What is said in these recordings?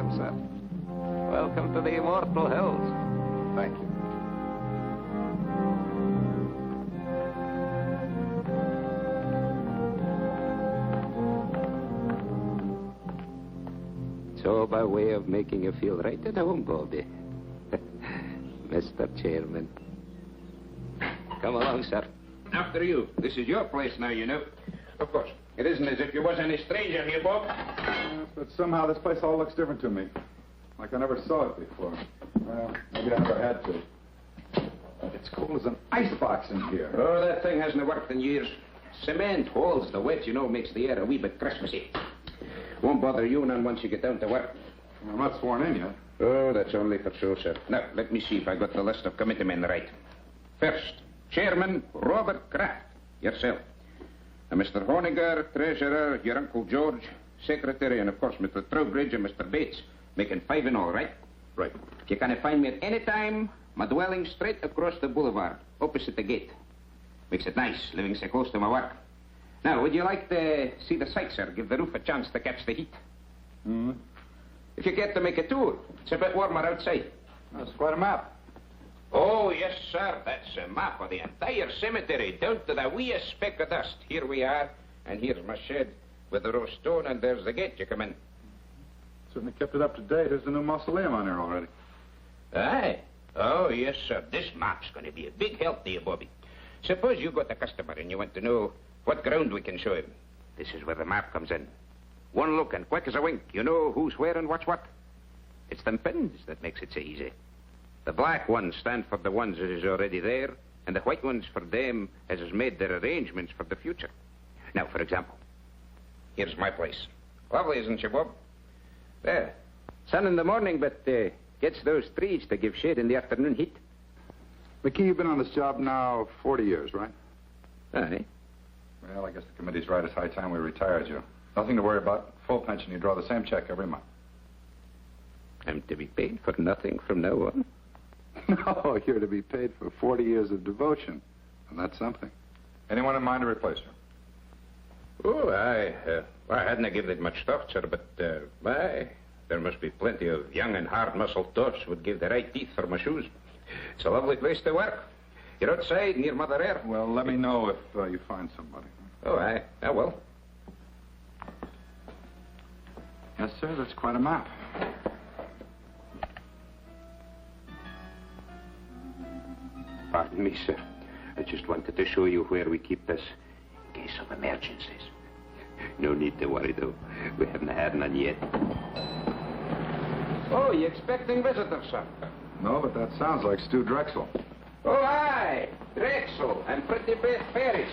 Welcome, sir. Welcome to the immortal hills. Thank you. So, by way of making you feel right at home, Bobby. Mr. Chairman. Come along, sir. After you. This is your place now, you know. Of course. It isn't as if you was any stranger here, Bob. Yes, but somehow this place all looks different to me. Like I never saw it before. Well, maybe I never had to. It's cold as an icebox in here. Oh, that thing hasn't worked in years. Cement holds the wet, you know, makes the air a wee bit Christmassy. Won't bother you none once you get down to work. I'm not sworn in yet. Oh, that's only for show, sir. Now, let me see if I got the list of committee men right. First, Chairman Robert Kraft, yourself. Mr. Honiger, Treasurer, your Uncle George, Secretary, and of course Mr. Trowbridge and Mr. Bates. Making 5 in all, right? Right. You can find me at any time. My dwelling straight across the boulevard, opposite the gate. Makes it nice, living so close to my work. Now, would you like to see the sights, sir? Give the roof a chance to catch the heat. Mm-hmm. If you care to make a tour, it's a bit warmer outside. That's quite a map. Oh, yes, sir. That's a map of the entire cemetery, down to the weeest speck of dust. Here we are, and here's my shed with the row stone, and there's the gate you come in. Certainly kept it up to date. There's a new mausoleum on there already. Aye. Oh, yes, sir. This map's going to be a big help to you, Bobby. Suppose you got a customer and you want to know what ground we can show him. This is where the map comes in. One look and quick as a wink, you know who's where and what's what. It's them pins that makes it so easy. The black ones stand for the ones that is already there, and the white ones for them as has made their arrangements for the future. Now, for example, here's my place. Lovely, isn't it, Bob? There. Sun in the morning, but gets those trees to give shade in the afternoon heat. MacKee, you've been on this job now 40 years, right? Aye. Well, I guess the committee's right. It's high time we retired you. Nothing to worry about. Full pension. You draw the same check every month. I'm to be paid for nothing from now on. No, you're to be paid for 40 years of devotion. And that's something. Anyone in mind to replace you? Oh, I hadn't given it much thought, sir, but, there must be plenty of young and hard-muscled toffs would give the right teeth for my shoes. It's a lovely place to work. You're outside, near Mother Air. Well, let me know if you find somebody. Oh, I will. Yes, sir, that's quite a map. Pardon me, sir. I just wanted to show you where we keep this in case of emergencies. No need to worry, though. We haven't had none yet. Oh, you expecting visitors, sir? No, but that sounds like Stu Drexel. Oh, aye. Drexel and Pretty Beth Ferris.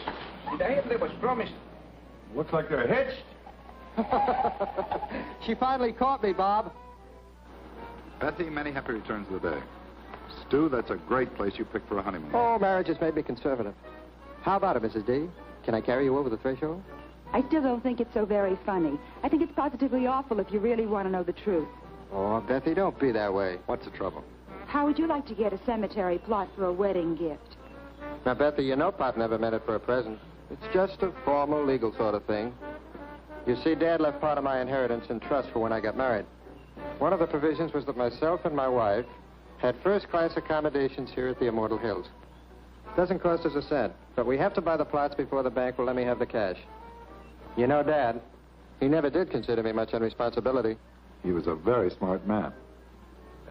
Did I hear they was promised? Looks like they're hitched. She finally caught me, Bob. Betty, many happy returns of the day. Stu, that's a great place you picked for a honeymoon. Oh, marriage has made me conservative. How about it, Mrs. D? Can I carry you over the threshold? I still don't think it's so very funny. I think it's positively awful if you really want to know the truth. Oh, Bethy, don't be that way. What's the trouble? How would you like to get a cemetery plot for a wedding gift? Now, Bethy, you know Pop never meant it for a present. It's just a formal, legal sort of thing. You see, Dad left part of my inheritance in trust for when I got married. One of the provisions was that myself and my wife had first-class accommodations here at the Immortal Hills. Doesn't cost us a cent, but we have to buy the plots before the bank will let me have the cash. You know, Dad, he never did consider me much on responsibility. He was a very smart man.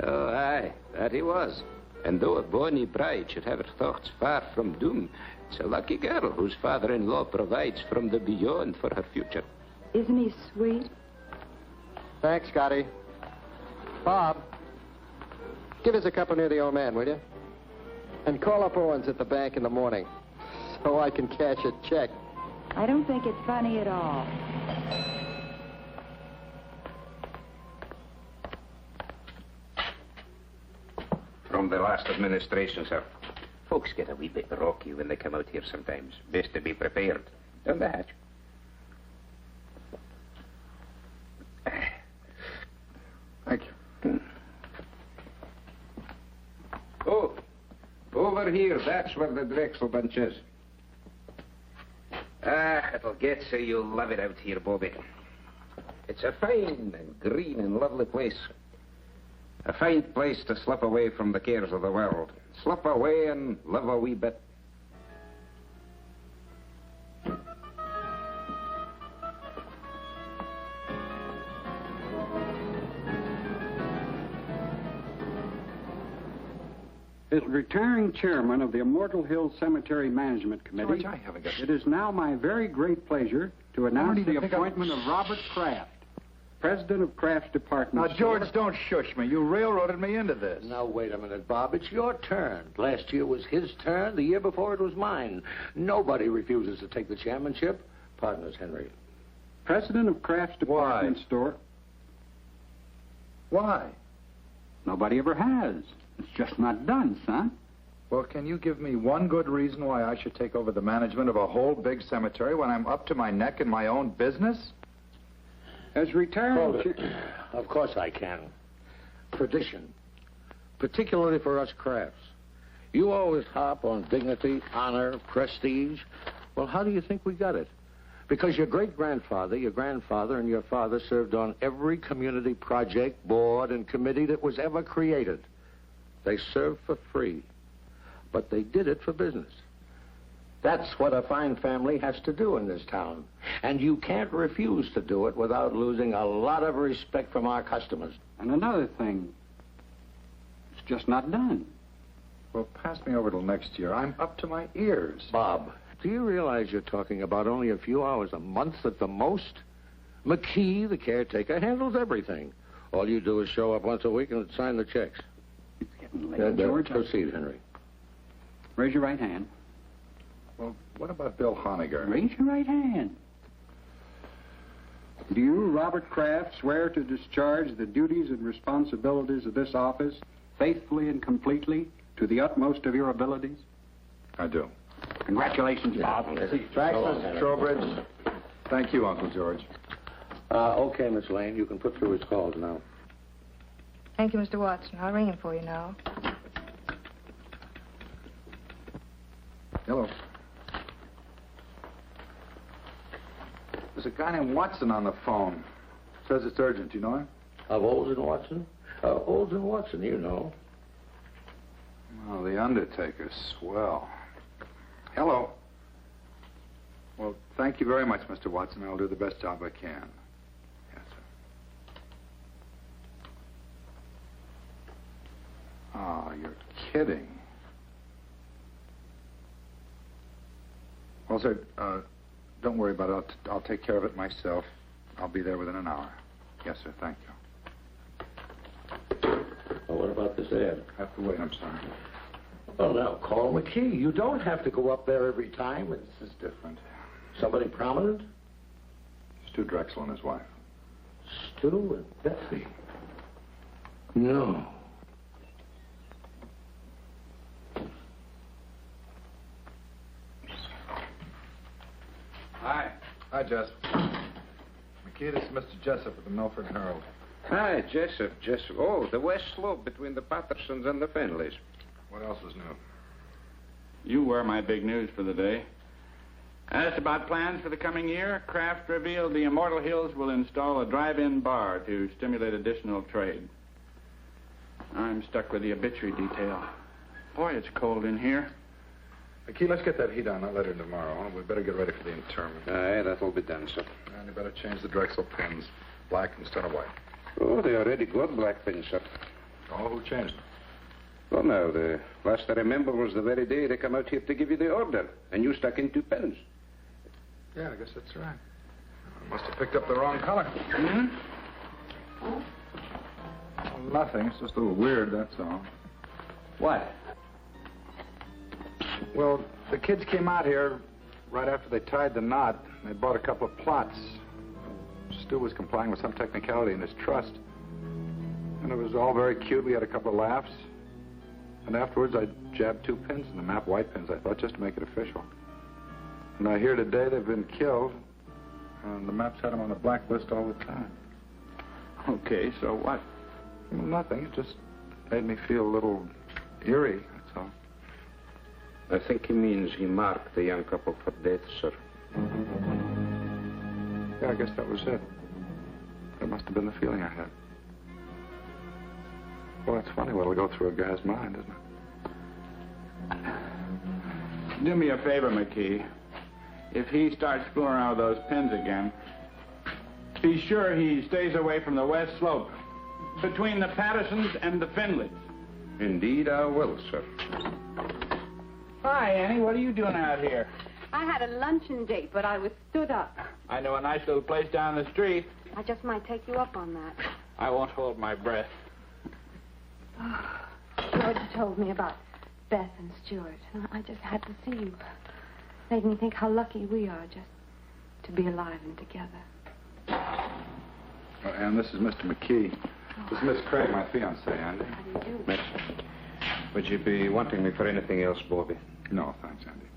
Oh, aye, that he was. And though a bonny bride should have her thoughts far from doom, it's a lucky girl whose father-in-law provides from the beyond for her future. Isn't he sweet? Thanks, Scotty. Bob, give us a couple near the old man, will you? And call up Owens at the bank in the morning so I can cash a check. I don't think it's funny at all. From the last administration, sir. Folks get a wee bit rocky when they come out here sometimes. Best to be prepared. Down the hatch. Thank you. Oh, over here, that's where the Drexel bunch is. It'll get so you'll love it out here, Bobby. It's a fine and green and lovely place. A fine place to slip away from the cares of the world. Slip away and live a wee bit. As retiring chairman of the Immortal Hill Cemetery Management Committee, George, I haven't got... it is now my very great pleasure to announce the appointment of Robert Kraft, president of Kraft's department. Now, George, don't shush me. You railroaded me into this. Now, wait a minute, Bob. It's your turn. Last year was his turn. The year before it was mine. Nobody refuses to take the chairmanship. Partners, Henry. President of Kraft's department store. Why? Nobody ever has. It's just not done, son. Well, can you give me one good reason why I should take over the management of a whole big cemetery when I'm up to my neck in my own business? As retiring... Of course I can. Tradition. Particularly for us Crafts. You always harp on dignity, honor, prestige. Well, how do you think we got it? Because your great-grandfather, your grandfather, and your father served on every community project, board, and committee that was ever created. They served for free. But they did it for business. That's what a fine family has to do in this town. And you can't refuse to do it without losing a lot of respect from our customers. And another thing, it's just not done. Well, pass me over till next year. I'm up to my ears. Bob, do you realize you're talking about only a few hours a month at the most? MacKee, the caretaker, handles everything. All you do is show up once a week and sign the checks. It's getting late, George. Proceed, Henry. Raise your right hand. Well, what about Bill Honegger? Raise your right hand. Do you, Robert Kraft, swear to discharge the duties and responsibilities of this office faithfully and completely to the utmost of your abilities? I do. Congratulations, Bob. Mr. Trowbridge. Thank you, Uncle George. Okay, Miss Lane, you can put through his calls now. Thank you, Mr. Watson. I'll ring him for you now. Hello. There's a guy named Watson on the phone. Says it's urgent. You know him? Of Olds and Watson? Olds and Watson, you know. Oh, the Undertaker. Swell. Hello. Well, thank you very much, Mr. Watson. I'll do the best job I can. Yes, sir. Oh, you're kidding. Well, sir, don't worry about it. I'll take care of it myself. I'll be there within an hour. Yes, sir. Thank you. Well, what about this ad? I have to wait. I'm sorry. Well, now, call MacKee. You don't have to go up there every time. This is different. Somebody prominent? Stu Drexel and his wife. Stu and Betsy. No. Hi. Hi, Jess. MacKee, this is Mr. Jessup of the Milford Herald. Hi, Jessup. Oh, the west slope between the Pattersons and the Fenleys. What else is new? You were my big news for the day. Asked about plans for the coming year, Kraft revealed the Immortal Hills will install a drive-in bar to stimulate additional trade. I'm stuck with the obituary detail. Boy, it's cold in here. MacKee, let's get that heat on that letter tomorrow. Huh? We better get ready for the interment. Aye, that'll be done, sir. And you better change the Drexel pins. Black instead of white. Oh, they already got black pins, sir. Oh, who changed them? Well, now, the last I remember was the very day they come out here to give you the order, and you stuck in 2 pens. Yeah, I guess that's right. I must have picked up the wrong color. Hmm? Well, nothing. It's just a little weird, that's all. What? Well, the kids came out here right after they tied the knot. They bought a couple of plots. Stu was complying with some technicality in his trust. And it was all very cute. We had a couple of laughs. And afterwards, I jabbed 2 pins in the map, white pins, I thought, just to make it official. And I hear today they've been killed. And the maps had them on the blacklist all the time. Okay, so what? Well, nothing. It just made me feel a little eerie, that's all. I think he means he marked the young couple for death, sir. Yeah, I guess that was it. must have been the feeling I had. Well, it's funny what'll go through a guy's mind, isn't it? Do me a favor, MacKee. If he starts fooling around with those pins again, be sure he stays away from the west slope, between the Pattersons and the Finleys. Indeed, I will, sir. Hi, Annie. What are you doing out here? I had a luncheon date, but I was stood up. I know a nice little place down the street. I just might take you up on that. I won't hold my breath. George told me about Beth and Stuart. I just had to see you. Made me think how lucky we are just to be alive and together. Oh, Ann, this is Mr. MacKee. This is Miss Craig, my fiancée, Andy. How do you do? Miss, would you be wanting me for anything else, Bobby? No, thanks, Andy.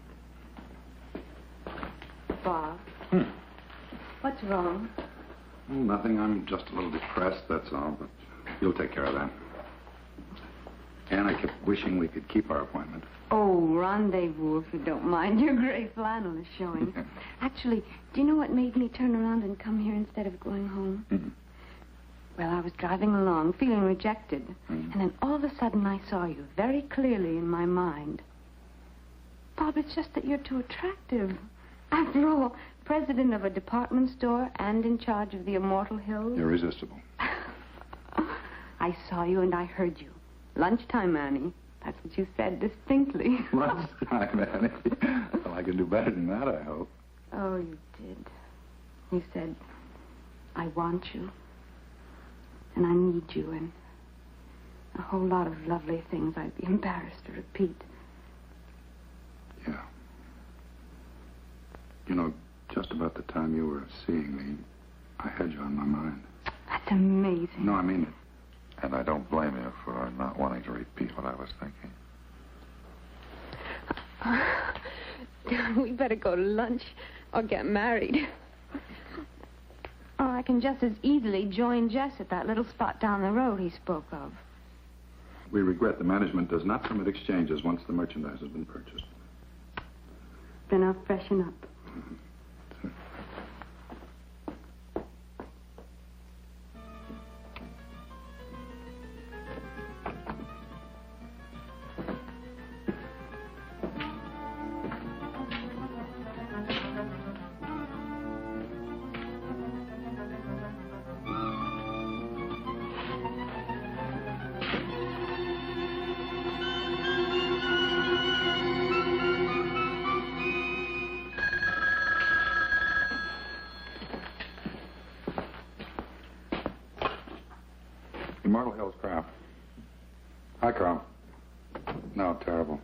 Bob. What's wrong? Oh, nothing. I'm just a little depressed, that's all, but you'll take care of that. Ann, I kept wishing we could keep our appointment. Oh, rendezvous, if you don't mind. Your gray flannel is showing. Actually, do you know what made me turn around and come here instead of going home? Mm-hmm. Well, I was driving along, feeling rejected. And then all of a sudden I saw you very clearly in my mind. Bob, it's just that you're too attractive. After all, president of a department store and in charge of the Immortal Hills. Irresistible. I saw you and I heard you. Lunchtime, Annie. That's what you said distinctly. Lunchtime, Annie. Well, I can do better than that, I hope. Oh, you did. You said, I want you. And I need you, and a whole lot of lovely things I'd be embarrassed to repeat. Yeah. You know, just about the time you were seeing me, I had you on my mind. That's amazing. No, I mean it. And I don't blame you for not wanting to repeat what I was thinking. We better go to lunch or get married. Or I can just as easily join Jess at that little spot down the road he spoke of. We regret the management does not permit exchanges once the merchandise has been purchased. Then I'll freshen up. Immortal Hills, Kraft. Hi, Carl. No, terrible.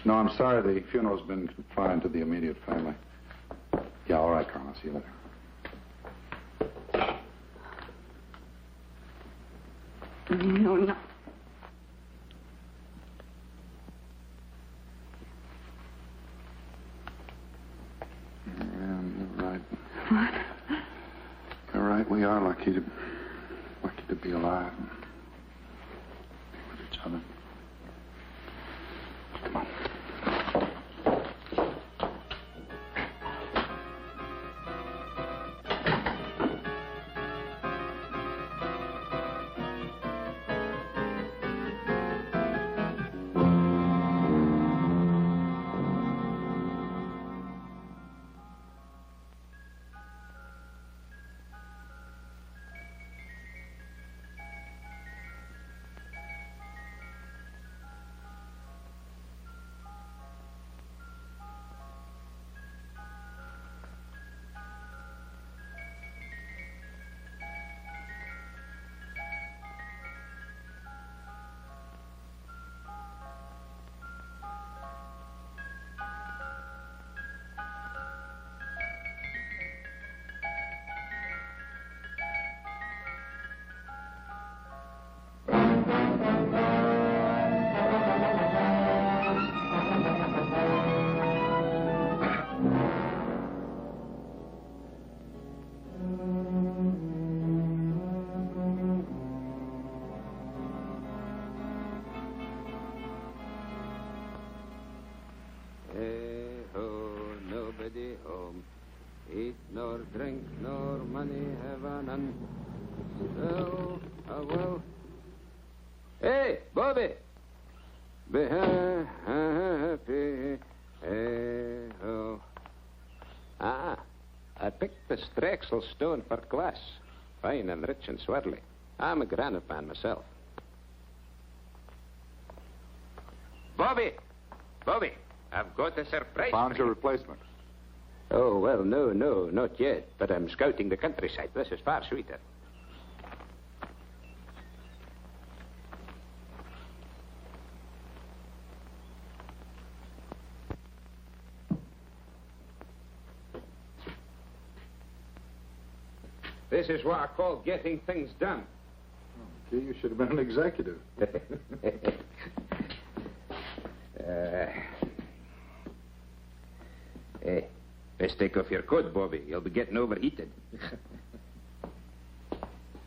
No, I'm sorry. The funeral's been confined to the immediate family. Yeah, all right, Carl. I'll see you later. No. Yeah, you're right. What? You're right. We are lucky to be alive. With each other. Come on. none. Well. Hey, Bobby! Be happy. Oh. Ah, I picked the Strexel stone for glass. Fine and rich and swirly. I'm a granite man myself. Bobby! Bobby, I've got a surprise. Found your replacement. Oh, well, no, not yet. But I'm scouting the countryside. This is far sweeter. This is what I call getting things done. Gee, you should have been an executive. Hey, best take off your coat, Bobby. You'll be getting overheated.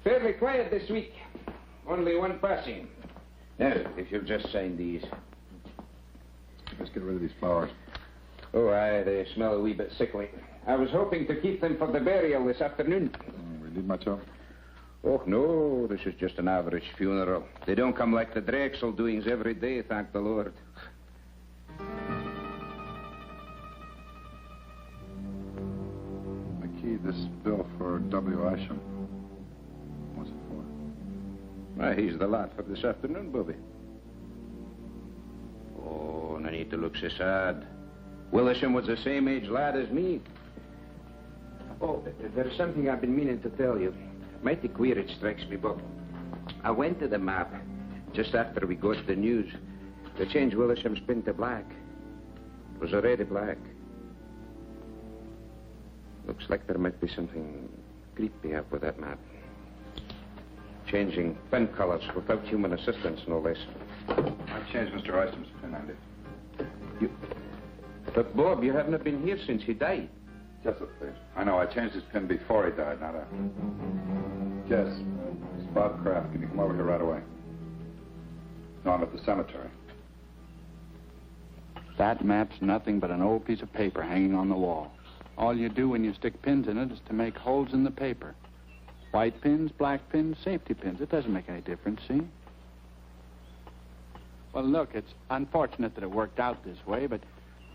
Fairly quiet this week. Only one passing. Now, if you'll just sign these. Let's get rid of these flowers. Oh, aye, they smell a wee bit sickly. I was hoping to keep them for the burial this afternoon. We need much of? Oh, no, this is just an average funeral. They don't come like the Drexel doings every day, thank the Lord. MacKee, this bill for W. Isham. What's it for? Why, he's the lot for this afternoon, Bobby. Oh, no need to look so sad. Willisham was the same age lad as me. Oh, there's something I've been meaning to tell you. Mighty queer it strikes me, Bob. I went to the map just after we got the news. They changed Willisham's pin to black. It was already black. Looks like there might be something creepy up with that map. Changing pen colors without human assistance, no less. I changed Mr. Isham's pin, Andy. But, Bob, you haven't been here since he died. Jessup, please. I know, I changed his pin before he died, not after. Jess, it's Bob Kraft. Can you come over here right away? No, I'm at the cemetery. That map's nothing but an old piece of paper hanging on the wall. All you do when you stick pins in it is to make holes in the paper. White pins, black pins, safety pins. It doesn't make any difference, see? Well, look, it's unfortunate that it worked out this way, but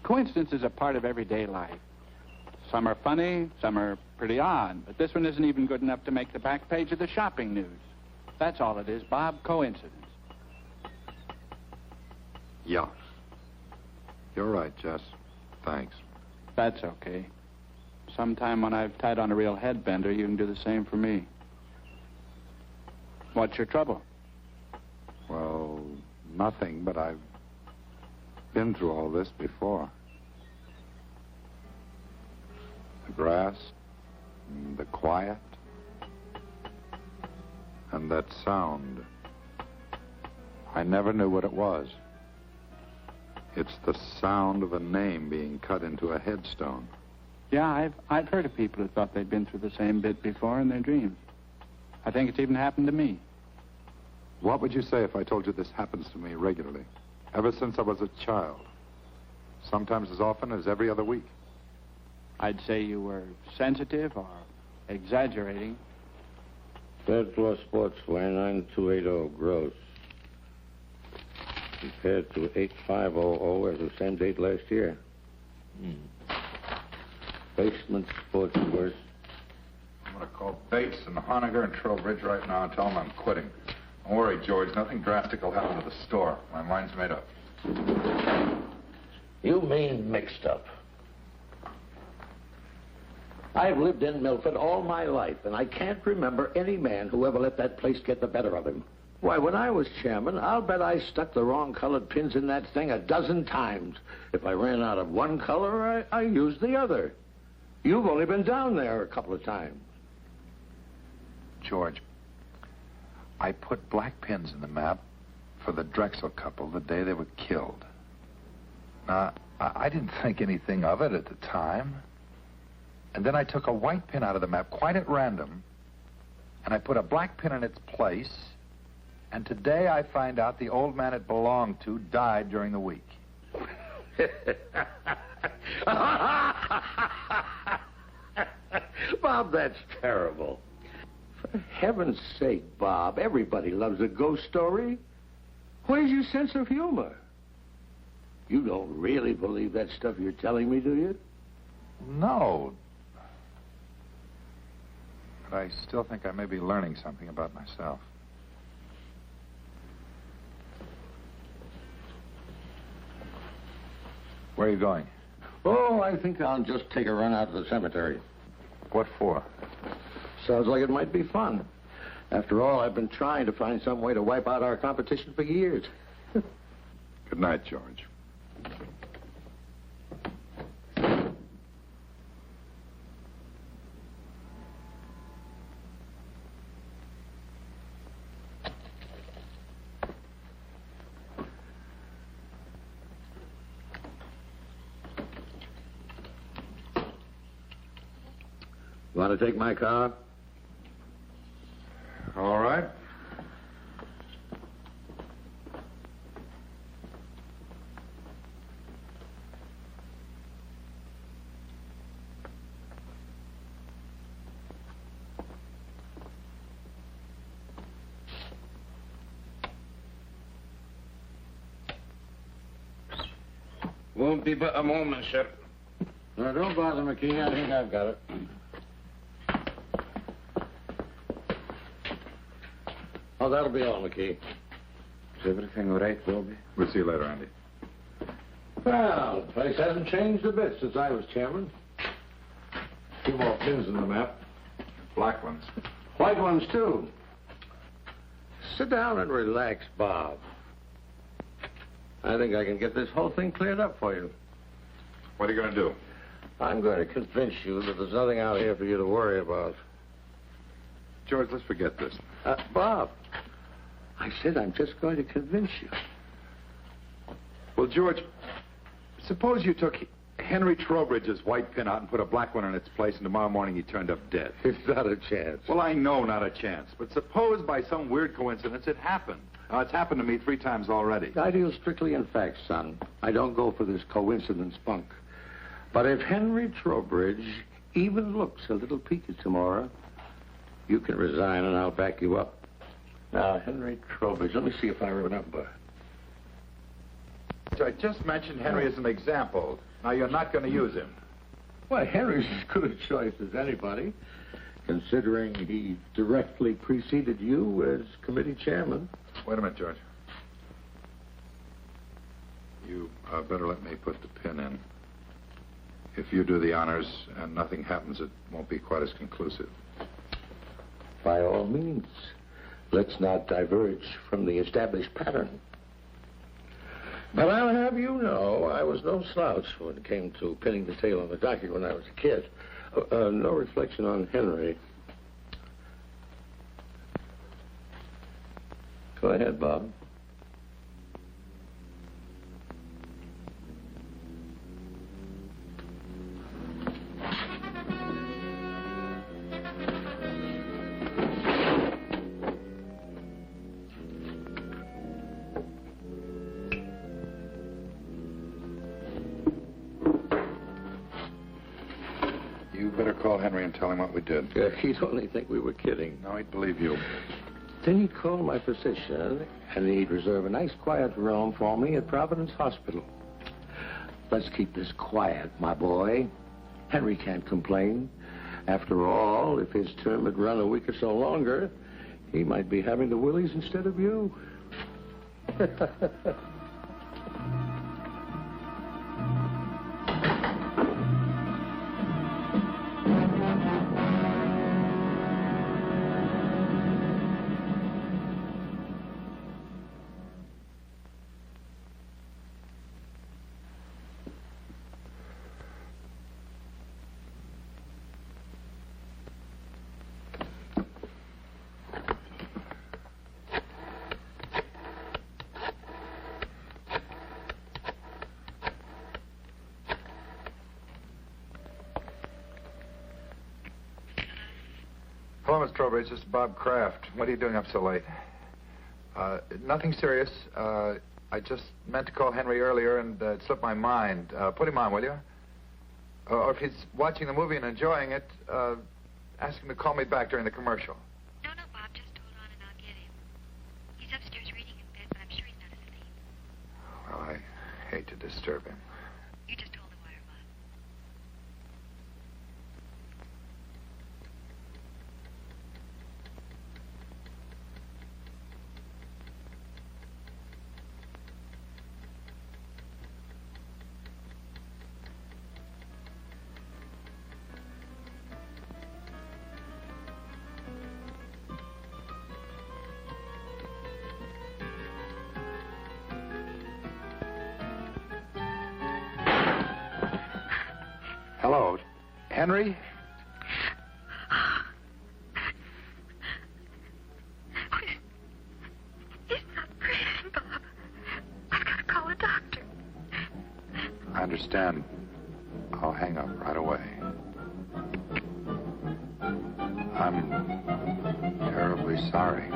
coincidences are part of everyday life. Some are funny, some are pretty odd, but this one isn't even good enough to make the back page of the shopping news. That's all it is, Bob, coincidence. Yeah. You're right, Jess. Thanks. That's okay. Sometime when I've tied on a real headbender, you can do the same for me. What's your trouble? Well, nothing, but I've been through all this before. The grass, and the quiet, and that sound. I never knew what it was. It's the sound of a name being cut into a headstone. Yeah, I've heard of people who thought they'd been through the same bit before in their dreams. I think it's even happened to me. What would you say if I told you this happens to me regularly? Ever since I was a child. Sometimes as often as every other week. I'd say you were sensitive or exaggerating. Third floor sportswear, 9280 gross. Compared to 8500 as the same date last year. Basement sportswear. I'm going to call Bates and Honegger and Trowbridge right now and tell them I'm quitting. Don't worry, George. Nothing drastic will happen to the store. My mind's made up. You mean mixed up? I've lived in Milford all my life, and I can't remember any man who ever let that place get the better of him. Why, when I was chairman, I'll bet I stuck the wrong colored pins in that thing a dozen times. If I ran out of one color, I used the other. You've only been down there a couple of times. George, I put black pins in the map for the Drexel couple the day they were killed. Now, I didn't think anything of it at the time. And then I took a white pin out of the map quite at random, and I put a black pin in its place, and today I find out the old man it belonged to died during the week. Bob, that's terrible. For heaven's sake, Bob, everybody loves a ghost story. Where's your sense of humor? You don't really believe that stuff you're telling me, do you? No. But I still think I may be learning something about myself. Where are you going? Oh, I think I'll just take a run out to the cemetery. What for? Sounds like it might be fun. After all, I've been trying to find some way to wipe out our competition for years. Good night, George. Want to take my car? All right. Won't be but a moment, sir. No, don't bother, MacKee. I think I've got it. Oh, that'll be all, MacKee. Is everything all right, Bobby? We'll see you later, Andy. Well, the place hasn't changed a bit since I was chairman. A few more pins in the map. Black ones. White ones, too. Sit down and relax, Bob. I think I can get this whole thing cleared up for you. What are you going to do? I'm going to convince you that there's nothing out here for you to worry about. George, let's forget this. Bob, I said I'm just going to convince you. Well, George, suppose you took Henry Trowbridge's white pin out and put a black one in its place, and tomorrow morning he turned up dead. It's not a chance. Well, I know not a chance, but suppose by some weird coincidence it happened. Now, it's happened to me 3 times already. I deal strictly in facts, son. I don't go for this coincidence bunk. But if Henry Trowbridge even looks a little peaked tomorrow, you can resign and I'll back you up. Now, Henry Trowbridge, let me see if I remember. I just mentioned Henry as an example. Now, you're not going to use him. Well, Henry's as good a choice as anybody, considering he directly preceded you as committee chairman. Wait a minute, George. You better let me put the pin in. If you do the honors and nothing happens, it won't be quite as conclusive. By all means, let's not diverge from the established pattern. But I'll have you know, I was no slouch when it came to pinning the tail on the donkey when I was a kid. No reflection on Henry. Go ahead, Bob. You better call Henry and tell him what we did. He'd only think we were kidding. No, he'd believe you. Then he'd call my physician, and he'd reserve a nice quiet room for me at Providence Hospital. Let's keep this quiet, my boy. Henry can't complain. After all, if his term had run a week or so longer, he might be having the willies instead of you. Hello, Miss Trowbridge. This is Bob Kraft. What are you doing up so late? Nothing serious. I just meant to call Henry earlier and it slipped my mind. Put him on, will you? Or if he's watching the movie and enjoying it, ask him to call me back during the commercial. hate to disturb him. You just hold the wire, Bob. Hello, Henry? He's not breathing, Bob. I've got to call a doctor. I understand. I'll hang up right away. I'm terribly sorry.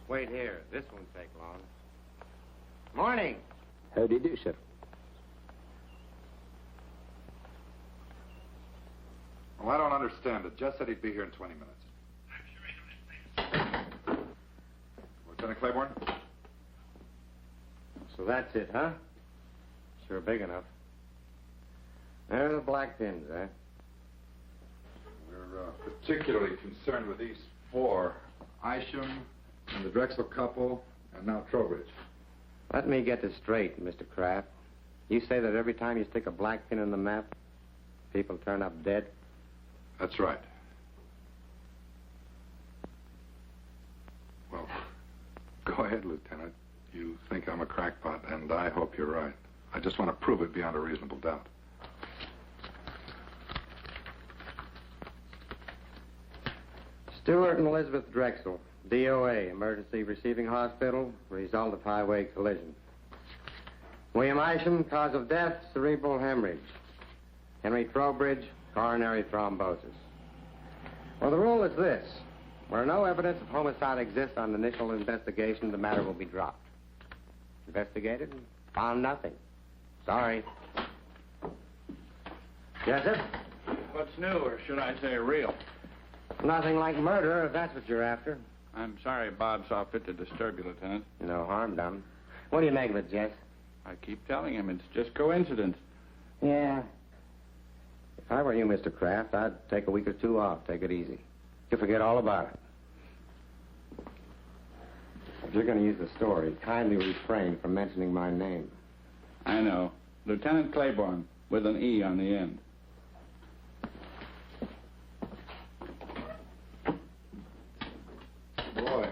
Wait here. This won't take long. Morning. How do you do, sir? Well, I don't understand it. Jess said he'd be here in 20 minutes. Lieutenant Claiborne? So that's it, huh? Sure big enough. There are the black pins, eh? We're particularly concerned with these four. Isham, and the Drexel couple, and now Trowbridge. Let me get this straight, Mr. Kraft. You say that every time you stick a black pin in the map, people turn up dead? That's right. Well, go ahead, Lieutenant. You think I'm a crackpot, and I hope you're right. I just want to prove it beyond a reasonable doubt. Stewart and Elizabeth Drexel, DOA, Emergency Receiving Hospital, result of highway collision. William Isham, cause of death, cerebral hemorrhage. Henry Trowbridge, coronary thrombosis. Well, the rule is this. Where no evidence of homicide exists on initial investigation, the matter will be dropped. Investigated, found nothing. Sorry. Jessup? What's new, or should I say real? Nothing like murder, if that's what you're after. I'm sorry Bob saw fit to disturb you, Lieutenant. No harm done. What do you make of it, Jess? I keep telling him it's just coincidence. Yeah. If I were you, Mr. Kraft, I'd take a week or two off. Take it easy. You'll forget all about it. If you're going to use the story, kindly refrain from mentioning my name. I know. Lieutenant Claiborne, with an E on the end. Boy,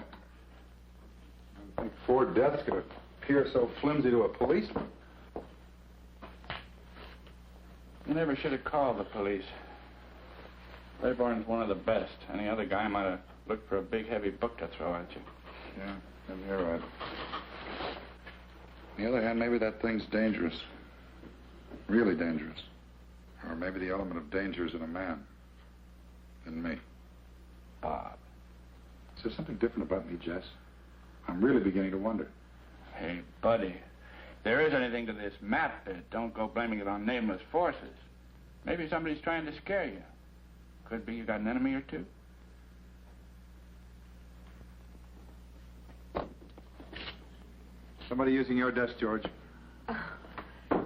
I think 4 deaths could appear so flimsy to a policeman. You never should have called the police. Claiborne's one of the best. Any other guy might have looked for a big, heavy book to throw at you. Yeah, you're right. On the other hand, maybe that thing's dangerous. Really dangerous. Or maybe the element of danger is in a man. In me. Bob. Is there something different about me, Jess? I'm really beginning to wonder. Hey, buddy. If there is anything to this map bit, don't go blaming it on nameless forces. Maybe somebody's trying to scare you. Could be you got an enemy or two. Somebody using your desk, George.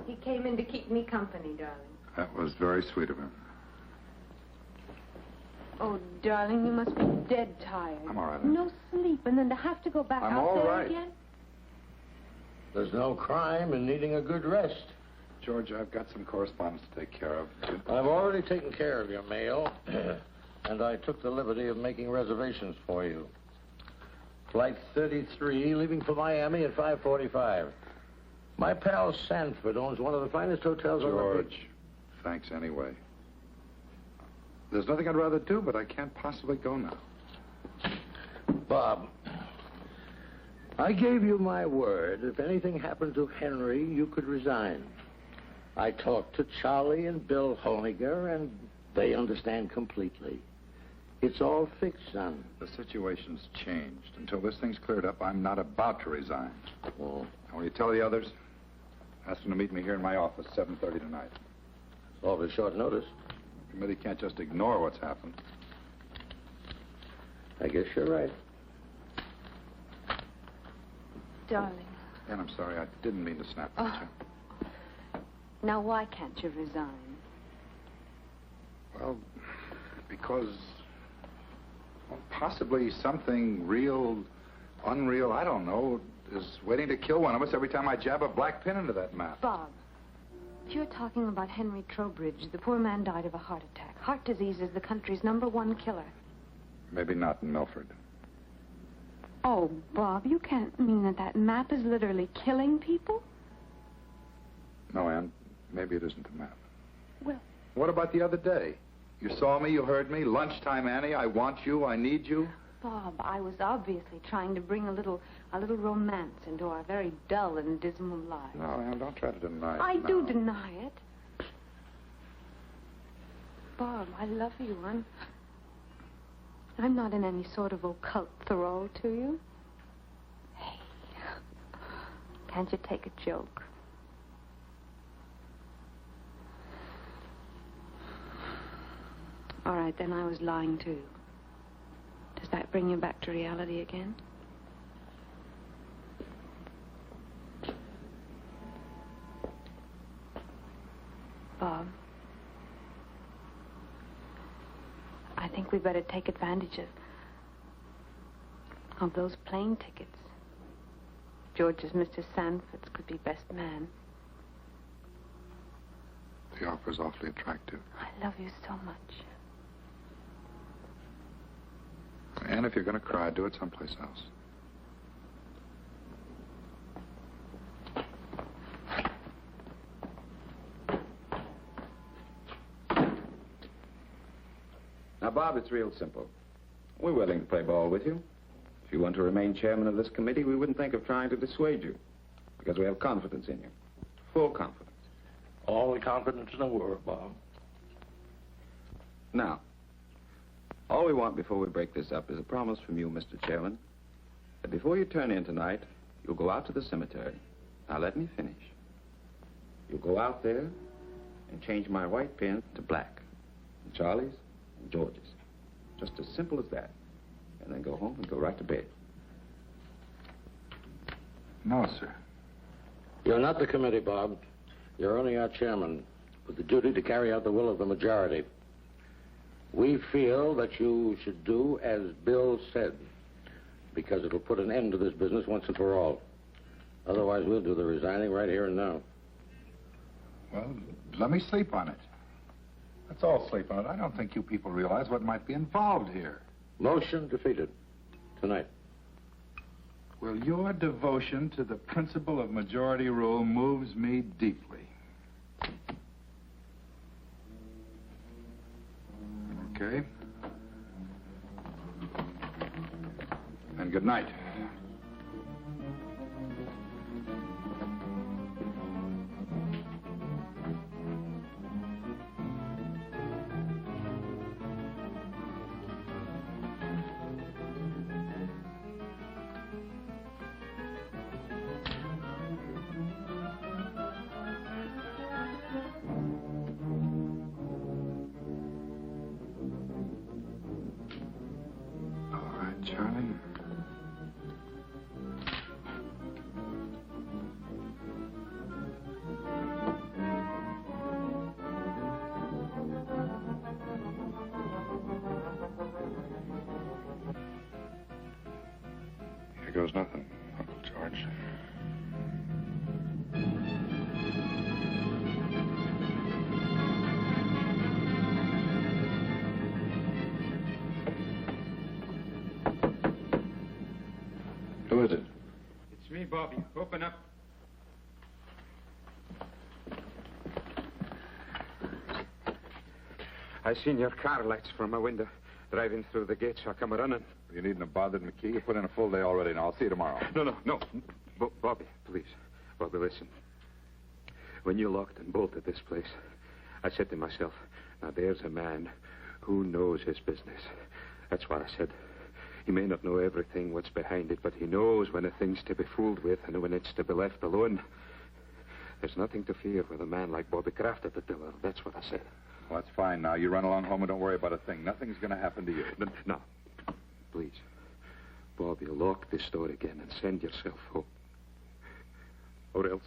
He came in to keep me company, darling. That was very sweet of him. Oh, darling, you must be dead tired. I'm all right. No sleep, and then to have to go back I'm out all there right. again? There's no crime in needing a good rest. George, I've got some correspondence to take care of. I've already taken care of your mail, and I took the liberty of making reservations for you. Flight 33, leaving for Miami at 5:45. My pal Sanford owns one of the finest hotels on the George, thanks anyway. There's nothing I'd rather do, but I can't possibly go now. Bob, I gave you my word. If anything happened to Henry, you could resign. I talked to Charlie and Bill Honiger, and they understand completely. It's all fixed, son. The situation's changed. Until this thing's cleared up, I'm not about to resign. Oh. And when you tell the others, ask them to meet me here in my office, 7:30 tonight. Awfully short notice. The committee can't just ignore what's happened. I guess you're right. Darling. And I'm sorry, I didn't mean to snap at you. Now, why can't you resign? Well, because possibly something real, unreal, I don't know, is waiting to kill one of us every time I jab a black pin into that map. Bob, if you're talking about Henry Trowbridge, the poor man died of a heart attack. Heart disease is the country's #1 killer. Maybe not in Milford. Oh, Bob, you can't mean that map is literally killing people? No, Ann, maybe it isn't the map. Well... What about the other day? You saw me, you heard me. Lunchtime, Annie, I want you, I need you. Bob, I was obviously trying to bring a little romance into our very dull and dismal lives. No, Ann, don't try to deny it. I No. do deny it. Bob, I love you. I'm not in any sort of occult thrall to you. Hey, can't you take a joke? All right, then I was lying too. Does that bring you back to reality again? Bob, I think we better take advantage of those plane tickets. George's Mr. Sanford's could be best man. The offer's awfully attractive. I love you so much. And if you're going to cry, do it someplace else. Now, Bob, it's real simple. We're willing to play ball with you. If you want to remain chairman of this committee, we wouldn't think of trying to dissuade you, because we have confidence in you. Full confidence. All the confidence in the world, Bob. Now, all we want before we break this up is a promise from you, Mr. Chairman, that before you turn in tonight, you'll go out to the cemetery. Now, let me finish. You'll go out there and change my white pin to black. And Charlie's and George's. Just as simple as that. And then go home and go right to bed. No, sir. You're not the committee, Bob. You're only our chairman, with the duty to carry out the will of the majority. We feel that you should do as Bill said, because it'll put an end to this business once and for all. Otherwise, we'll do the resigning right here and now. Well, let me sleep on it. Let's all sleep on it. I don't think you people realize what might be involved here. Motion defeated. Tonight. Well, your devotion to the principle of majority rule moves me deeply. Okay. And good night. Charlie? Here goes nothing, Uncle George. Who is it? It's me, Bobby. Open up. I seen your car lights from my window driving through the gate, so I come running. You needn't have bothered MacKee. You put in a full day already. Now, I'll see you tomorrow. No. Bobby, please. Bobby, listen. when you locked and bolted this place, I said to myself, now there's a man who knows his business. That's what I said. He may not know everything what's behind it, but he knows when a thing's to be fooled with and when it's to be left alone. There's nothing to fear with a man like Bobby Kraft at the tiller. That's what I said. Well, that's fine now. You run along home and don't worry about a thing. Nothing's going to happen to you. No. Please. Bobby, lock this door again and send yourself home. Or else,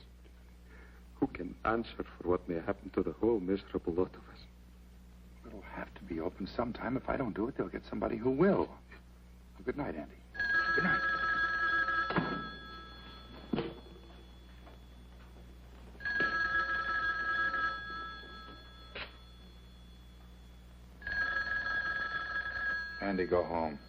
who can answer for what may happen to the whole miserable lot of us? It'll have to be open sometime. If I don't do it, they'll get somebody who will. Well, good night, Andy. Good night. Andy, go home.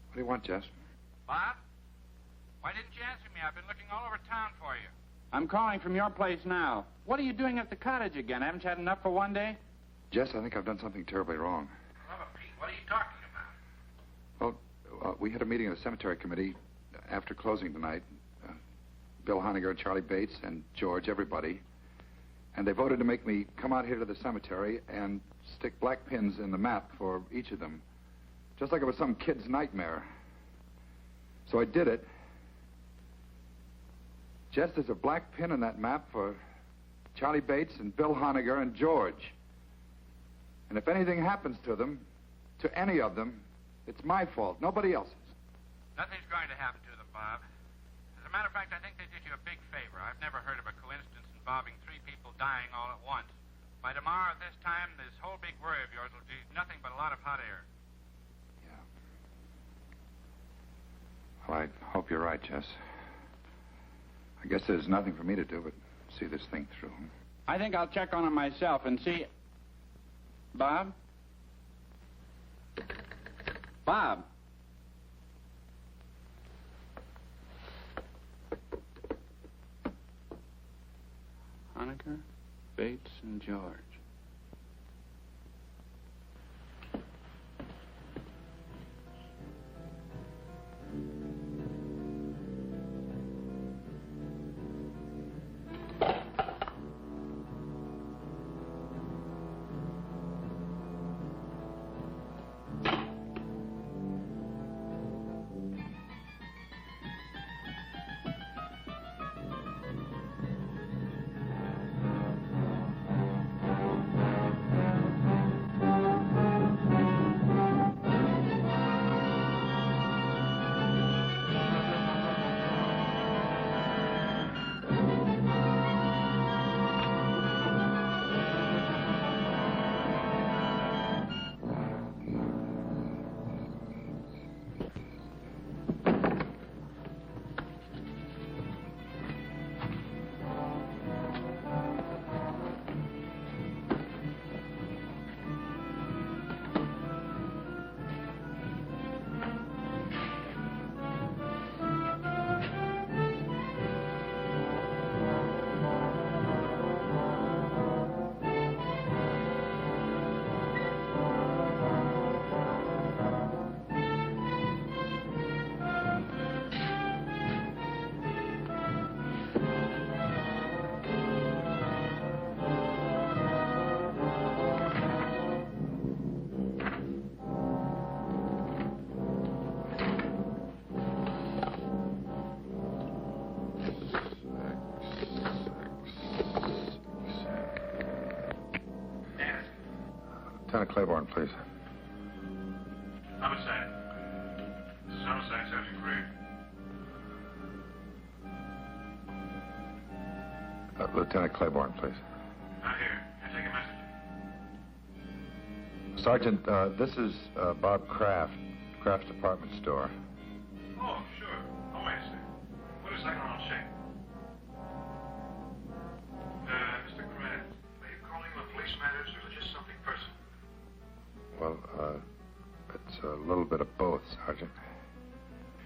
What do you want, Jess? Bob? Why didn't you answer me? I've been looking all over town for you. I'm calling from your place now. What are you doing at the cottage again? Haven't you had enough for one day? Jess, I think I've done something terribly wrong. Hello, Pete. What are you talking about? Well, we had a meeting of the cemetery committee after closing tonight. Bill Honegger, Charlie Bates, and George, everybody. And they voted to make me come out here to the cemetery and stick black pins in the map for each of them. Just like it was some kid's nightmare. So I did it. Jess, there's a black pin in that map for Charlie Bates and Bill Honegger and George. And if anything happens to them, to any of them, it's my fault, nobody else's. Nothing's going to happen to them, Bob. As a matter of fact, I think they did you a big favor. I've never heard of a coincidence involving 3 people dying all at once. By tomorrow at this time, this whole big worry of yours will be nothing but a lot of hot air. Well, I hope you're right, Jess. I guess there's nothing for me to do but see this thing through. I think I'll check on him myself and see... Bob? Bob? Honegger, Bates, and George. Lieutenant Claiborne, please. Homicide. This is Homicide, Sergeant Gray. Lieutenant Claiborne, please. Not here. Can I take a message? Sergeant, this is Bob Kraft, Kraft's department store. Oh, sure. Oh, wait a second. Wait a second, I'll check. Mr. Kraft, are you calling on police matters or just something personal? Well, It's a little bit of both, Sergeant.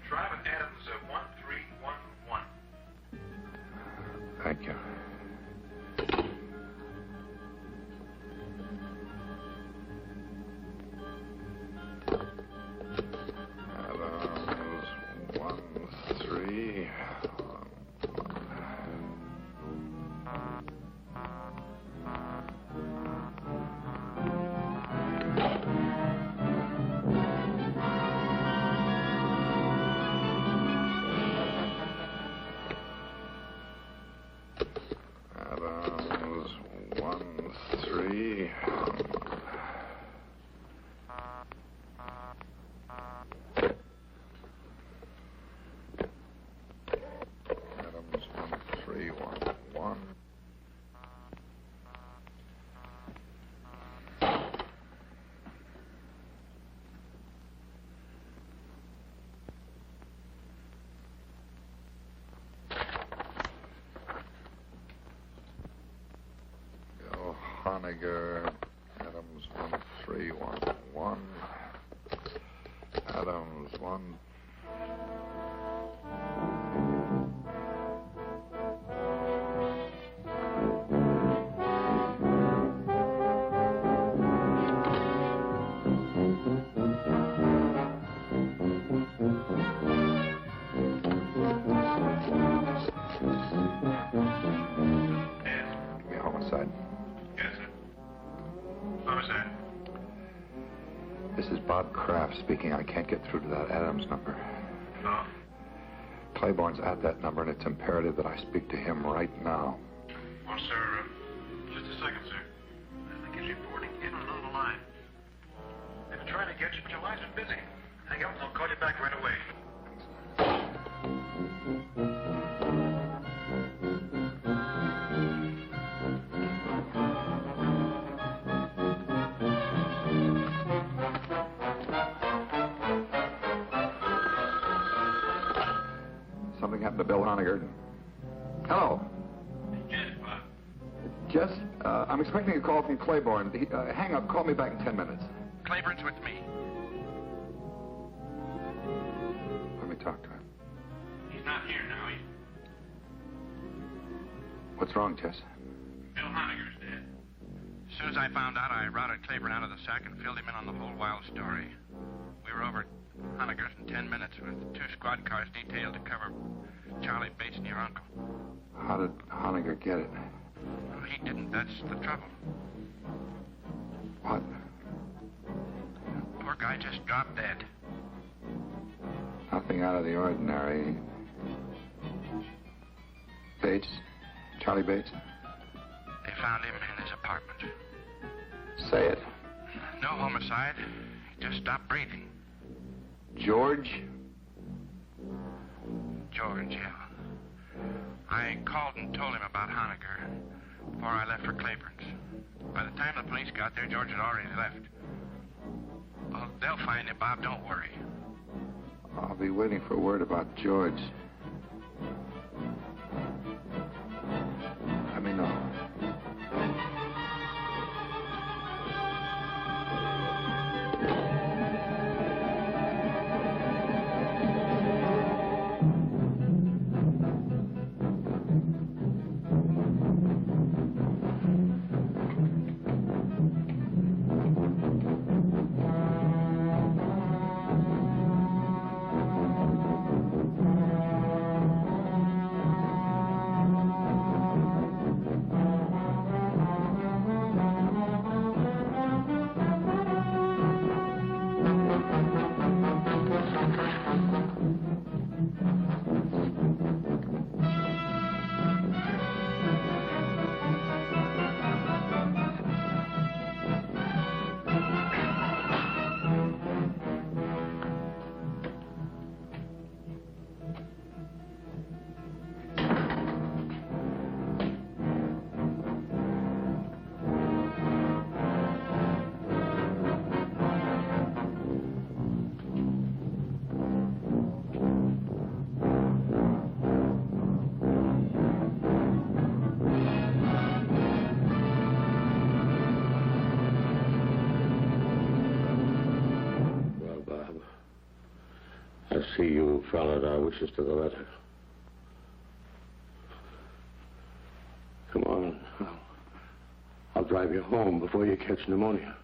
Drive at Adams 1311. Thank you. Adams 1311. Honegger, Adams 1311. Adams 1. Homicide. Yes, sir. Homicide. This is Bob Kraft speaking. I can't get through to that Adams number. Oh? Claiborne's at that number, and it's imperative that I speak to him right now. Well, sir, just a second, sir. I think he's reporting in and on the line. They've been trying to get you, but your line's been busy. Hang up and I'll call you back right away. Something happened to Bill Honegger. Hello. Yes, Bob. Just, I'm expecting a call from Claiborne. Hang up. Call me back in 10 minutes. Claiborne's with me. Let me talk to him. He's not here now. What's wrong, Jess? Bill Honegger's dead. As soon as I found out, I routed Claiborne out of the sack and filled him in on the whole wild story. We were over at Honegger's in 10 minutes with 2 squad cars detailed to cover Charlie Bates and your uncle. How did Honegger get it? Well, he didn't. That's the trouble. What? Poor guy just dropped dead. Nothing out of the ordinary. Bates? Charlie Bates? They found him in his apartment. Say it. No homicide. He just stopped breathing. George? George, yeah. I called and told him about Honegger before I left for Claiborne's. By the time the police got there, George had already left. Well, they'll find him, Bob. Don't worry. I'll be waiting for word about George. Let me know. see you followed our wishes to the letter. Come on. I'll drive you home before you catch pneumonia.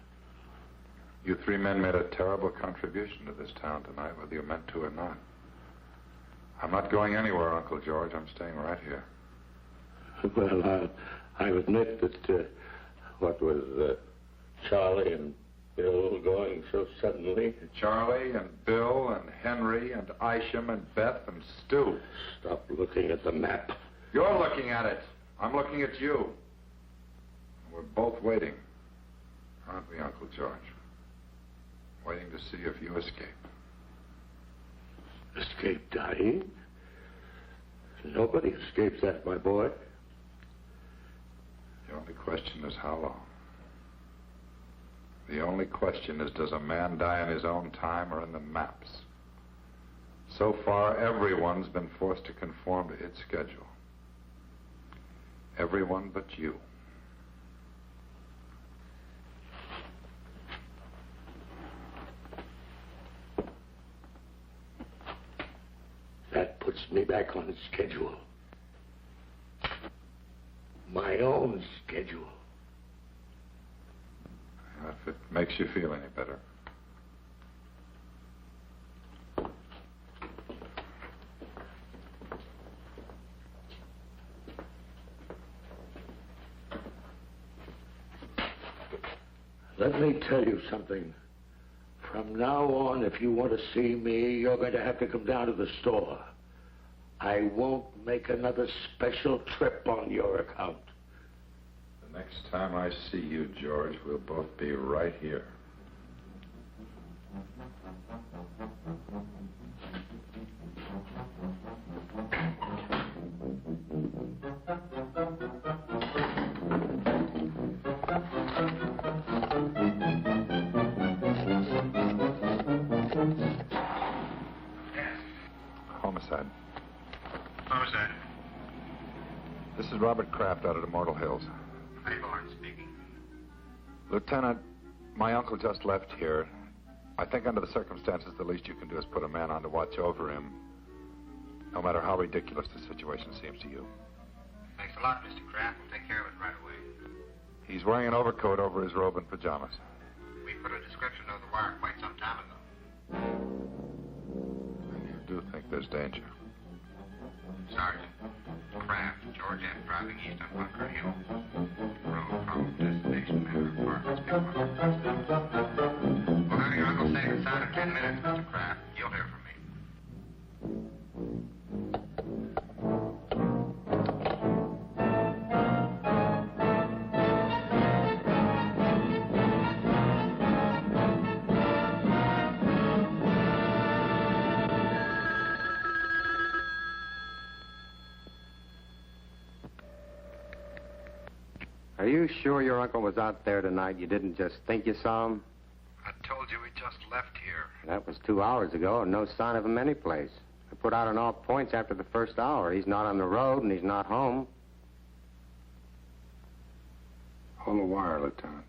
You three men made a terrible contribution to this town tonight, whether you meant to or not. I'm not going anywhere, Uncle George. I'm staying right here. Well, I admit that what with Charlie and Bill going so suddenly. Charlie and Bill and Henry and Isham and Beth and Stu. Stop looking at the map. You're looking at it. I'm looking at you. We're both waiting, aren't we, Uncle George? Waiting to see if you escape. Escape dying? Nobody escapes that, my boy. The only question is how long. The only question is, does a man die in his own time or in the maps? So far, everyone's been forced to conform to its schedule. Everyone but you. That puts me back on schedule. My own schedule. If it makes you feel any better. Let me tell you something. From now on, if you want to see me, you're going to have to come down to the store. I won't make another special trip on your account. The next time I see you, George, we'll both be right here. Homicide. Homicide. This is Robert Kraft out at Immortal Hills. Theodore speaking. Lieutenant, my uncle just left here. I think under the circumstances, the least you can do is put a man on to watch over him, no matter how ridiculous the situation seems to you. Thanks a lot, Mr. Kraft. We'll take care of it right away. He's wearing an overcoat over his robe and pajamas. We put a description of the wire quite some time ago. And you do think there's danger? Sergeant, Kraft, George F. driving east on Bunker Hill. Road, probable destination, manor, apartments, big one. We'll have your uncle safe inside of 10 minutes, Mr. Kraft. You'll hear from me. Are you sure your uncle was out there tonight? You didn't just think you saw him? I told you he just left here. That was 2 hours ago, and no sign of him anyplace. I put out on all points after the first hour. He's not on the road, and he's not home. Hold the wire, Lieutenant.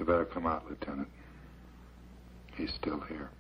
better come out, Lieutenant. He's still here.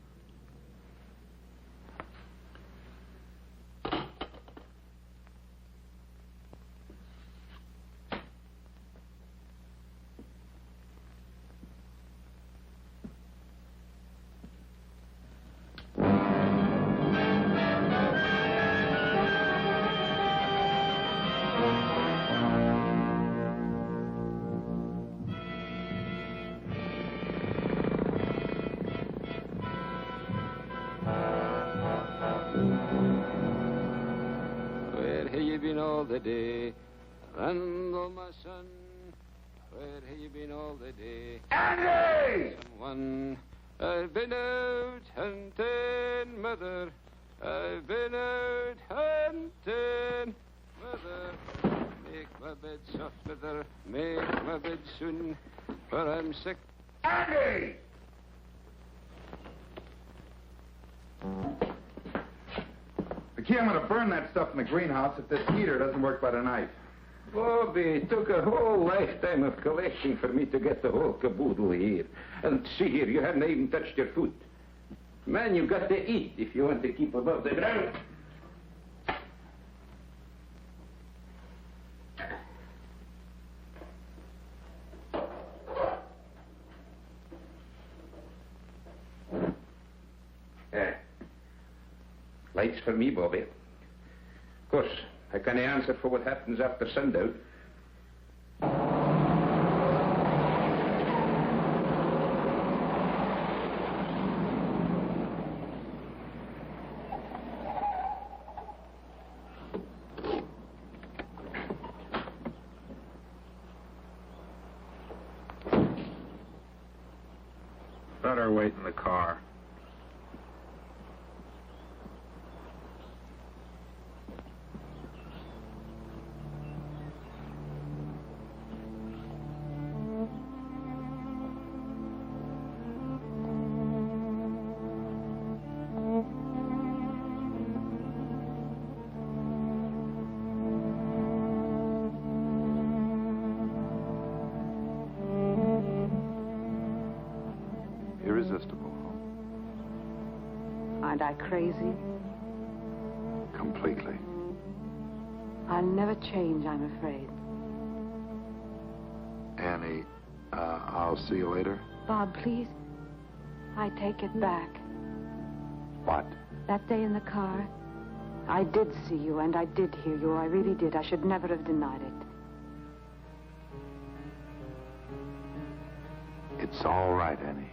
All the day, Randall, my son, where have you been all the day? Andy! Someone, I've been out hunting, mother. I've been out hunting, mother. Make my bed soft, mother. Make my bed soon, for I'm sick. Andy! MacKee, I'm going to burn that stuff in the greenhouse if this heater doesn't work by tonight. Bobby, it took a whole lifetime of collecting for me to get the whole caboodle here. And see here, you haven't even touched your food. Man, you've got to eat if you want to keep above the ground. Lights for me, Bobby. Of course, I can't answer for what happens after sundown. Better wait in the car. Irresistible. Aren't I crazy? Completely. I'll never change, I'm afraid. Annie, I'll see you later. Bob, please. I take it back. What? That day in the car, I did see you and I did hear you. I really did. I should never have denied it. It's all right, Annie.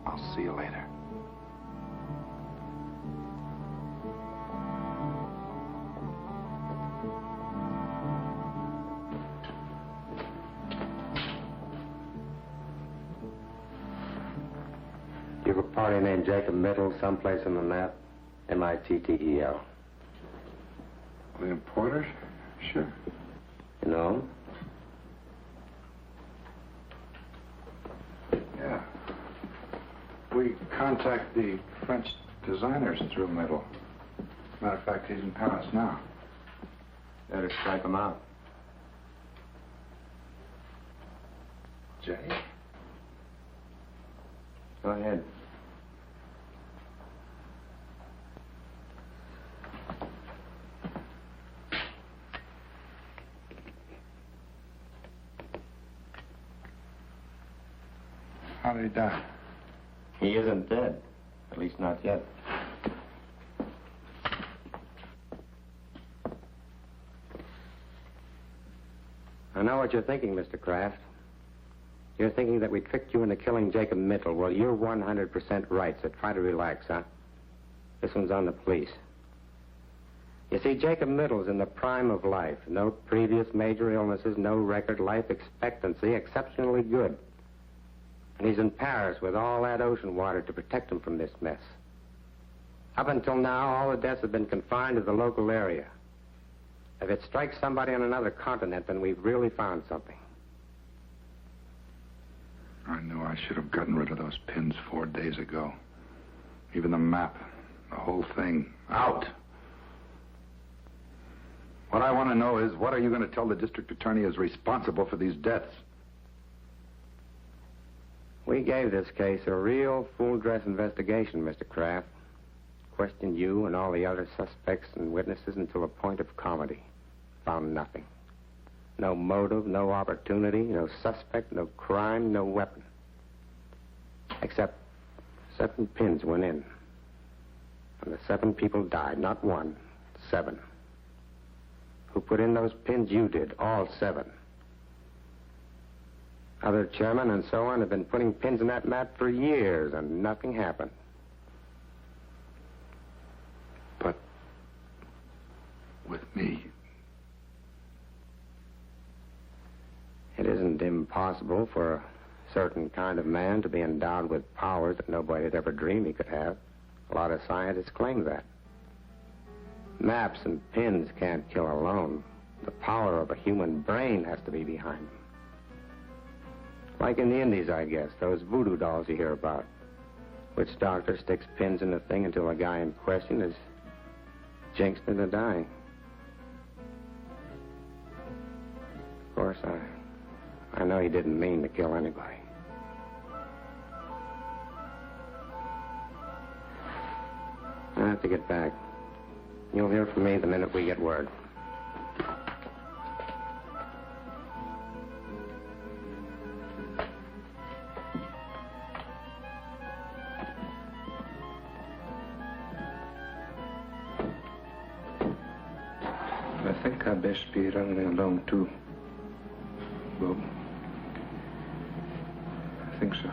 I'll see you later. You have a party named Jacob Mittel someplace on the map? M-I-T-T-E-L. William Porter? Sure. You know him? Yeah. We contact the French designers through Mittel. Matter of fact, he's in Paris now. Better strike him out. Jay? Go ahead. How did he die? He isn't dead. At least not yet. I know what you're thinking, Mr. Kraft. You're thinking that we tricked you into killing Jacob Mittel. Well, you're 100% right, so try to relax, huh? This one's on the police. You see, Jacob Mittel's in the prime of life. No previous major illnesses, no record, life expectancy, exceptionally good. And he's in Paris with all that ocean water to protect him from this mess. Up until now, all the deaths have been confined to the local area. If it strikes somebody on another continent, then we've really found something. I knew I should have gotten rid of those pins 4 days ago. Even the map, the whole thing, out. What I want to know is, what are you going to tell the district attorney is responsible for these deaths? We gave this case a real full-dress investigation, Mr. Kraft. Questioned you and all the other suspects and witnesses until the point of comedy. Found nothing. No motive, no opportunity, no suspect, no crime, no weapon. Except 7 pins went in. And the 7 people died, not 1, 7. Who put in those pins? You did, all 7. Other chairmen and so on have been putting pins in that mat for years, and nothing happened. But with me, it isn't impossible for a certain kind of man to be endowed with powers that nobody had ever dreamed he could have. A lot of scientists claim that. Maps and pins can't kill alone. The power of a human brain has to be behind them. Like in the Indies, I guess, those voodoo dolls you hear about. Which doctor sticks pins in the thing until the guy in question is jinxed into dying. Of course, I know he didn't mean to kill anybody. I have to get back. You'll hear from me the minute we get word. I think I'd best be running along, too. Well, I think so.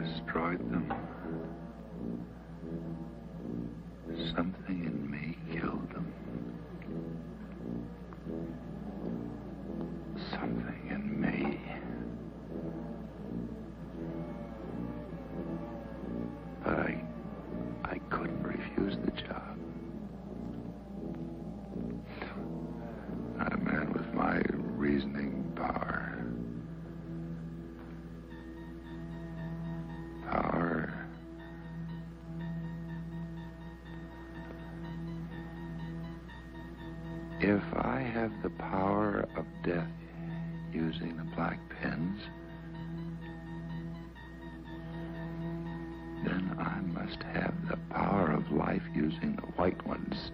Destroyed them. Something in me killed them. Something in me. But I couldn't refuse the job. Not a man with my reasoning power. If I have the power of death using the black pens, then I must have the power of life using the white ones.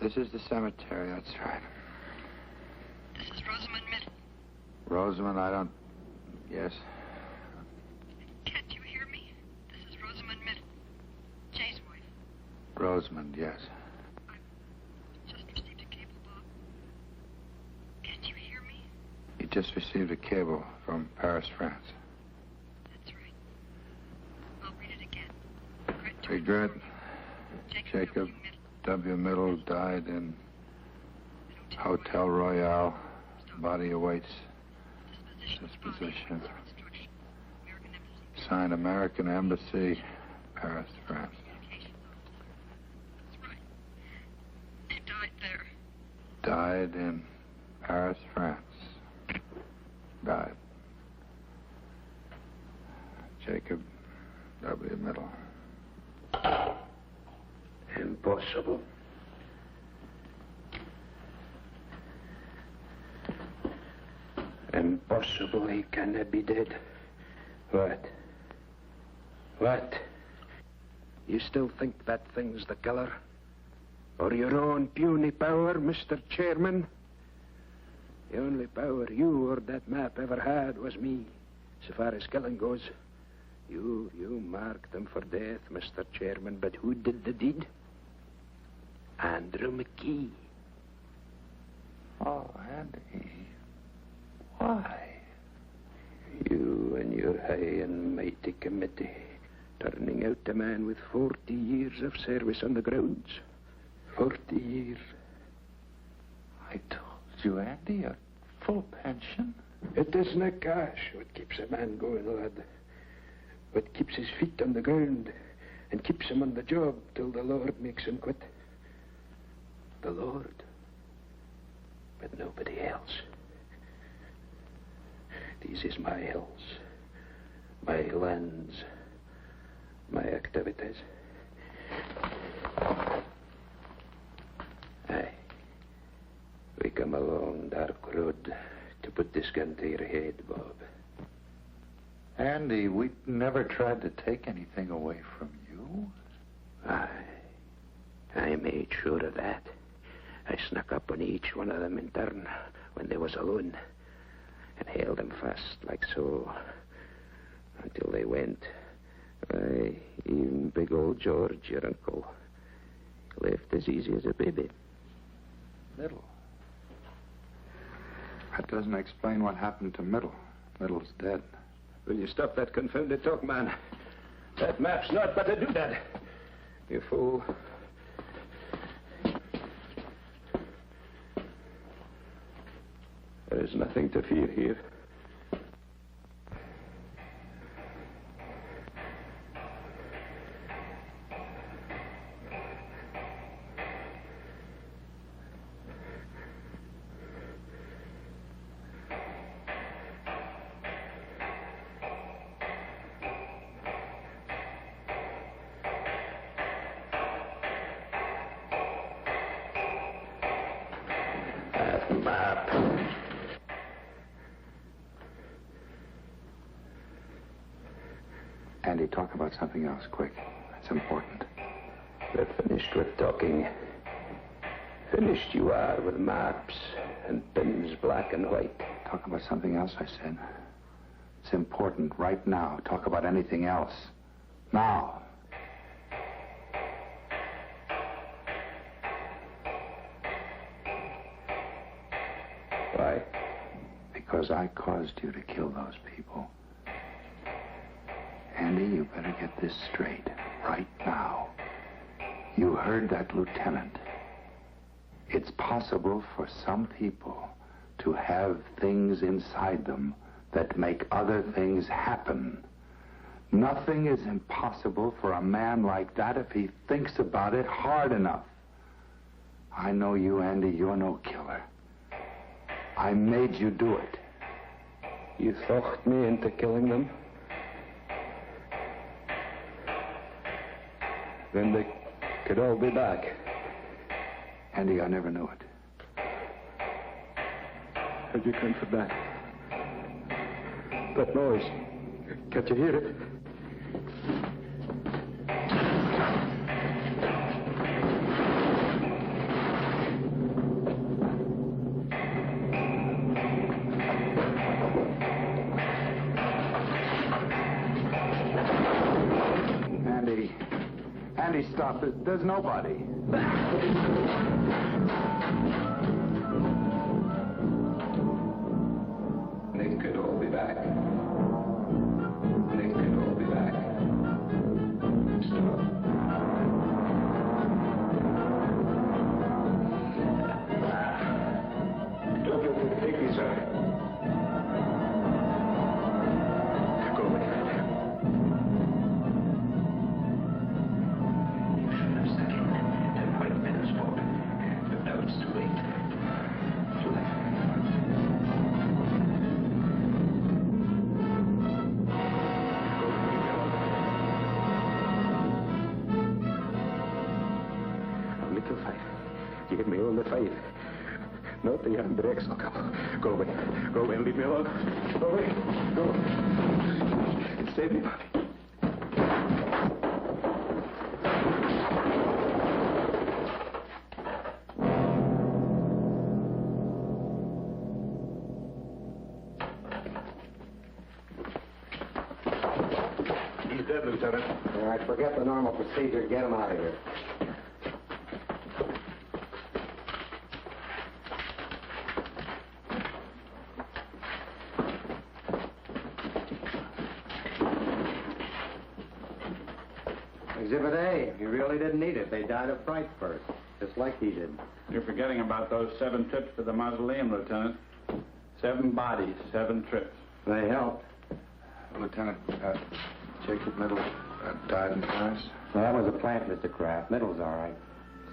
This is the cemetery, that's right. This is Rosamond Middle. Rosamond, I don't... Yes. Can't you hear me? This is Rosamond Middle. Jay's wife. Rosamond, yes. I've just received a cable, Bob. Can't you hear me? You just received a cable from Paris, France. That's right. I'll read it again. Regret. Jacob W. Middle died in Hotel Royale. Body awaits disposition. Signed, American Embassy, Paris, France. That's right. He died there. Died in Paris, France. Died. Jacob W. Middle. Impossible. Impossible. He cannot be dead. What? What? You still think that thing's the killer? Or your own puny power, Mr. Chairman? The only power you or that map ever had was me, so far as killing goes. You marked them for death, Mr. Chairman, but who did the deed? Andrew MacKee. Oh, Andy. Why? You and your high and mighty committee, turning out a man with 40 years of service on the grounds. 40 years. I told you, Andy, a full pension. It isn't cash what keeps a man going, lad. What keeps his feet on the ground and keeps him on the job till the Lord makes him quit. The Lord, but nobody else. This is my hills, my lands, my activities. Aye. We come along dark road to put this gun to your head, Bob. Andy, we never tried to take anything away from you. Aye. I made sure of that. I snuck up on each one of them in turn when they was alone and held them fast like so until they went. Why, even big old George, your uncle, left as easy as a baby. Middle. That doesn't explain what happened to Middle. Middle's dead. Will you stop that confounded talk, man? That map's not but to do that. You fool. There is nothing to fear here. Andy, talk about something else, quick. It's important. We're finished with talking. Finished you are with maps and pins black and white. Talk about something else, I said. It's important right now. Talk about anything else. Now. Why? Because I caused you to kill those people. Andy, you better get this straight right now. You heard that lieutenant. It's possible for some people to have things inside them that make other things happen. Nothing is impossible for a man like that if he thinks about it hard enough. I know you, Andy. You're no killer. I made you do it. You talked me into killing them? Then they could all be back. Andy, I never knew it. How'd you come for that? That noise. Can't you hear it? Andy, stop. There's nobody. They could all be back. They could all be back. Stop. Don't you think me, sir? Go away. Give me all the faith. Not the Andrex. Go away. Go away and leave me alone. Go away. Go. Save me. He's dead, Lieutenant. All right, forget the normal procedure. Get him out of here. Exhibit A. He really didn't need it. They died of fright first, just like he did. You're forgetting about those 7 trips to the mausoleum, Lieutenant. 7 bodies, 7 trips. They helped. Lieutenant, Jacob Middle died in Paris. Well, that was a plant, Mr. Kraft. Middle's all right.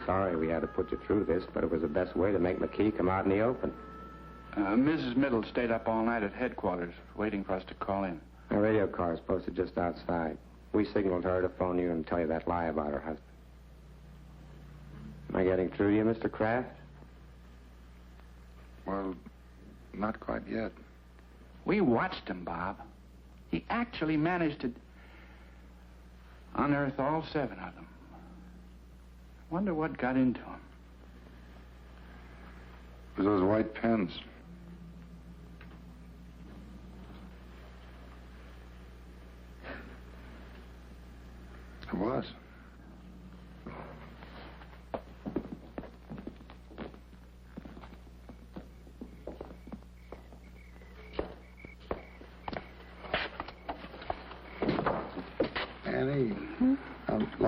Sorry we had to put you through this, but it was the best way to make MacKee come out in the open. Mrs. Middle stayed up all night at headquarters, waiting for us to call in. A radio car is posted just outside. We signaled her to phone you and tell you that lie about her husband. Am I getting through to you, Mr. Kraft? Well, not quite yet. We watched him, Bob. He actually managed to unearth all 7 of them. Wonder what got into him. It was those white pens. It was.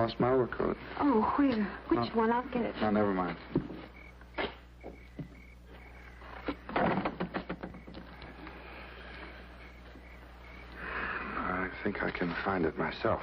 lost my overcoat. Oh, where? Which one? I'll get it. No, never mind. I think I can find it myself.